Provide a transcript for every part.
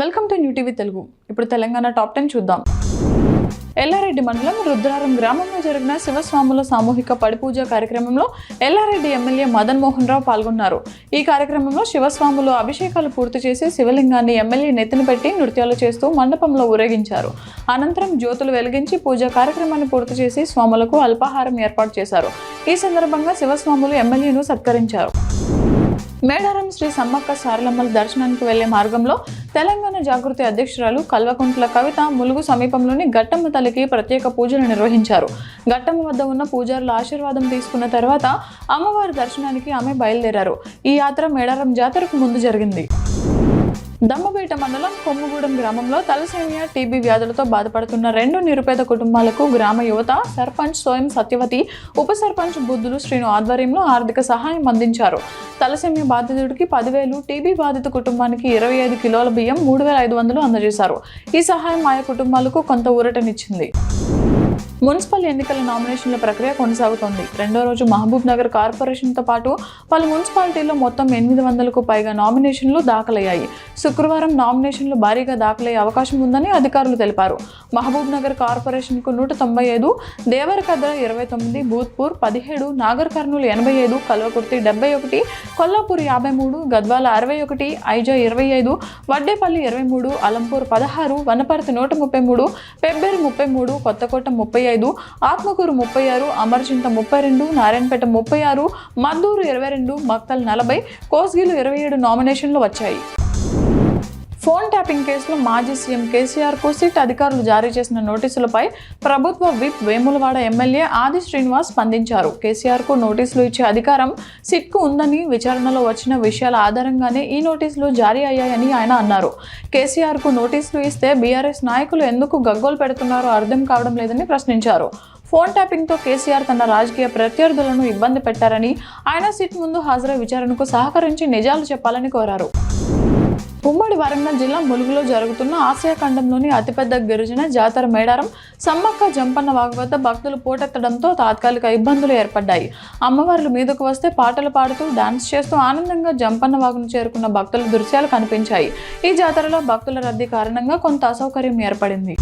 Welcome to new TV Telugu. ఇప్పుడు Telangana top 10 చూద్దాం. ఎల్లారెడ్డి మండలం రుద్రారం గ్రామంలో జరిగిన శివస్వాముల సామూహిక పడిపూజ కార్యక్రమంలో ఎల్లారెడ్డి ఎమ్మెల్యే మదన్ మోహన్ రావు పాల్గొన్నారు. ఈ కార్యక్రమంలో శివస్వాములు అభిషేకాలు పూర్తి చేసి శివలింగాన్ని ఎమ్మెల్యే నెత్తిన పెట్టి నృత్యాలు చేస్తూ మండపంలో ఊరేగించారు. అనంతరం జ్యోతులు వెలిగించి పూజా కార్యక్రమాన్ని పూర్తి చేసి స్వాములకు అల్పాహారం ఏర్పాటు చేశారు. ఈ సందర్భంగా శివస్వాములు ఎమ్మెల్యేను సత్కరించారు. మేడారం శ్రీ సమ్మక్క సారలమ్మల దర్శనానికి వెళ్లే మార్గంలో తెలంగాణ జాగృతి అధ్యక్షురాలు కల్వకుంట్ల కవిత ములుగు సమీపంలోని గట్టమ్మ తల్లికి ప్రత్యేక పూజలు నిర్వహించారు. గట్టమ్మ వద్ద ఉన్న పూజారుల ఆశీర్వాదం తీసుకున్న తర్వాత అమ్మవారి దర్శనానికి ఆమె బయలుదేరారు. ఈ యాత్ర మేడారం జాతరకు ముందు జరిగింది. దమ్మపేట మండలం కొమ్ముగూడెం గ్రామంలో తలసేమియా టీబీ వ్యాధులతో బాధపడుతున్న 2 నిరుపేద కుటుంబాలకు గ్రామ యువత, సర్పంచ్ సోయం సత్యవతి, ఉప సర్పంచ్ బుద్ధులు శ్రీను ఆధ్వర్యంలో ఆర్థిక సహాయం అందించారు. తలసేమియా బాధితుడికి 10,000, టీబీ బాధిత కుటుంబానికి 25 కిలోల బియ్యం, 3,500 అందజేశారు. ఈ సహాయం ఆయా కుటుంబాలకు కొంత ఊరటనిచ్చింది. మున్సిపల్ ఎన్నికల నామినేషన్ల ప్రక్రియ కొనసాగుతోంది. రెండో రోజు మహబూబ్ నగర్ కార్పొరేషన్తో పాటు పలు మున్సిపాలిటీల్లో మొత్తం 800కు పైగా నామినేషన్లు దాఖలయ్యాయి. శుక్రవారం నామినేషన్లు భారీగా దాఖలయ్యే అవకాశం ఉందని అధికారులు తెలిపారు. మహబూబ్ నగర్ కార్పొరేషన్కు 195, దేవరకద్ర 29, భూత్పూర్ 17, నాగర్ కర్నూలు 85, కల్వకుర్తి 71, కొల్లాపూర్ 53, గద్వాల 61, ఐజా 25, వడ్డేపల్లి 23, అలంపూర్ 16, వనపర్తి 133, పెబ్బేరు 33, కొత్తకోట 35, ఆత్మకూరు 36, అమర్చింత 32, నారాయణపేట 36, మద్దూరు 22, మక్తల్ 40, కోస్గిలు 27 నామినేషన్లు వచ్చాయి. ఫోన్ ట్యాపింగ్ కేసులో మాజీ సీఎం కేసీఆర్కు సిట్ అధికారులు జారీ చేసిన నోటీసులపై ప్రభుత్వ విప్ వేములవాడ ఎమ్మెల్యే ఆది శ్రీనివాస్ స్పందించారు. కేసీఆర్కు నోటీసులు ఇచ్చే అధికారం సిట్కు ఉందని, విచారణలో వచ్చిన విషయాల ఆధారంగానే ఈ నోటీసులు జారీ అయ్యాయని ఆయన అన్నారు. కేసీఆర్కు నోటీసులు ఇస్తే బీఆర్ఎస్ నాయకులు ఎందుకు గగ్గోలు పెడుతున్నారో అర్థం కావడం లేదని ప్రశ్నించారు. ఫోన్ ట్యాపింగ్తో కేసీఆర్ తన రాజకీయ ప్రత్యర్థులను ఇబ్బంది పెట్టారని, ఆయన సిట్ ముందు హాజరై విచారణకు సహకరించి నిజాలు చెప్పాలని కోరారు. ఉమ్మడి వరంగల్ జిల్లా ములుగులో జరుగుతున్న ఆసియా ఖండంలోని అతిపెద్ద గిరిజన జాతర మేడారం సమ్మక్క జంపన్న వాగు వద్ద భక్తులు పోటెత్తడంతో తాత్కాలిక ఇబ్బందులు ఏర్పడ్డాయి. అమ్మవార్లు మీదకు వస్తే పాటలు పాడుతూ డాన్స్ చేస్తూ ఆనందంగా జంపన్న వాగును చేరుకున్న భక్తుల దృశ్యాలు కనిపించాయి. ఈ జాతరలో భక్తుల రద్దీ కారణంగా కొంత అసౌకర్యం ఏర్పడింది.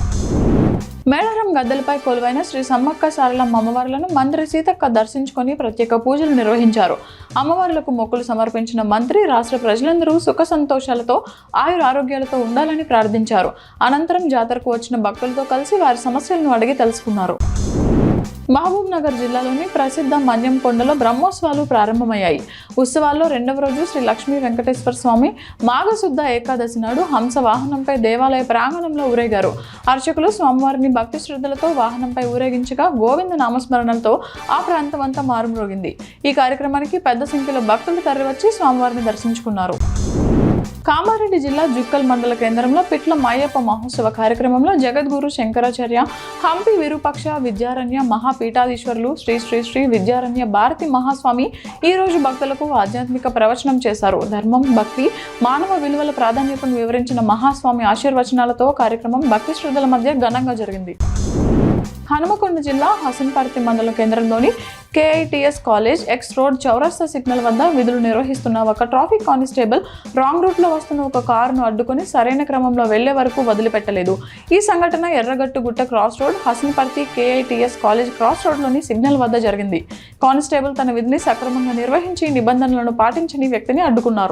మేడారం గద్దెలపై కొలువైన శ్రీ సమ్మక్క సారలమ్మ అమ్మవార్లను మంత్రి సీతక్క దర్శించుకొని ప్రత్యేక పూజలు నిర్వహించారు. అమ్మవార్లకు మొక్కులు సమర్పించిన మంత్రి రాష్ట్ర ప్రజలందరూ సుఖ సంతోషాలతో, ఆయురారోగ్యాలతో ఉండాలని ప్రార్థించారు. అనంతరం జాతరకు వచ్చిన భక్తులతో కలిసి వారి సమస్యలను అడిగి తెలుసుకున్నారు. మహబూబ్ నగర్ జిల్లాలోని ప్రసిద్ధ మన్యం కొండలో బ్రహ్మోత్సవాలు ప్రారంభమయ్యాయి. ఉత్సవాల్లో రెండవ రోజు శ్రీ లక్ష్మీ వెంకటేశ్వర స్వామి మాఘశుద్ధ ఏకాదశి నాడు హంస వాహనంపై దేవాలయ ప్రాంగణంలో ఊరేగారు. అర్చకులు స్వామివారిని భక్తి శ్రద్ధలతో వాహనంపై ఊరేగించగా గోవింద నామస్మరణలతో ఆ ప్రాంతమంతా మారుమ్రోగింది. ఈ కార్యక్రమానికి పెద్ద సంఖ్యలో భక్తులు తరలివచ్చి స్వామివారిని దర్శించుకున్నారు. కామారెడ్డి జిల్లా జుక్కల్ మండల కేంద్రంలో పిట్ల మాయప్ప మహోత్సవ కార్యక్రమంలో జగద్గురు శంకరాచార్య, హంపి విరూపాక్ష విద్యారణ్య మహాపీఠాధీశ్వరులు శ్రీ శ్రీ శ్రీ విద్యారణ్య భారతి మహాస్వామి ఈ రోజు భక్తులకు ఆధ్యాత్మిక ప్రవచనం చేశారు. ధర్మం, భక్తి, మానవ విలువల ప్రాధాన్యతను వివరించిన మహాస్వామి ఆశీర్వచనాలతో కార్యక్రమం భక్తి శ్రద్ధల మధ్య ఘనంగా జరిగింది. హనుమకొండ జిల్లా హసన్పర్తి మండల కేంద్రంలోని KITS కాలేజ్ ఎక్స్ రోడ్ చౌరస్తా సిగ్నల్ వద్ద విధులు నిర్వహిస్తున్న ఒక ట్రాఫిక్ కానిస్టేబుల్ రాంగ్ రూట్లో వస్తున్న ఒక కారును అడ్డుకొని సరైన క్రమంలో వెళ్లే వరకు వదిలిపెట్టలేదు. ఈ సంఘటన Erragattugutta cross road, Hasanparthy KITS college cross రోడ్లోని సిగ్నల్ వద్ద జరిగింది. కానిస్టేబుల్ తన విధిని సక్రమంగా నిర్వహించి నిబంధనలను పాటించని వ్యక్తిని అడ్డుకున్నారు.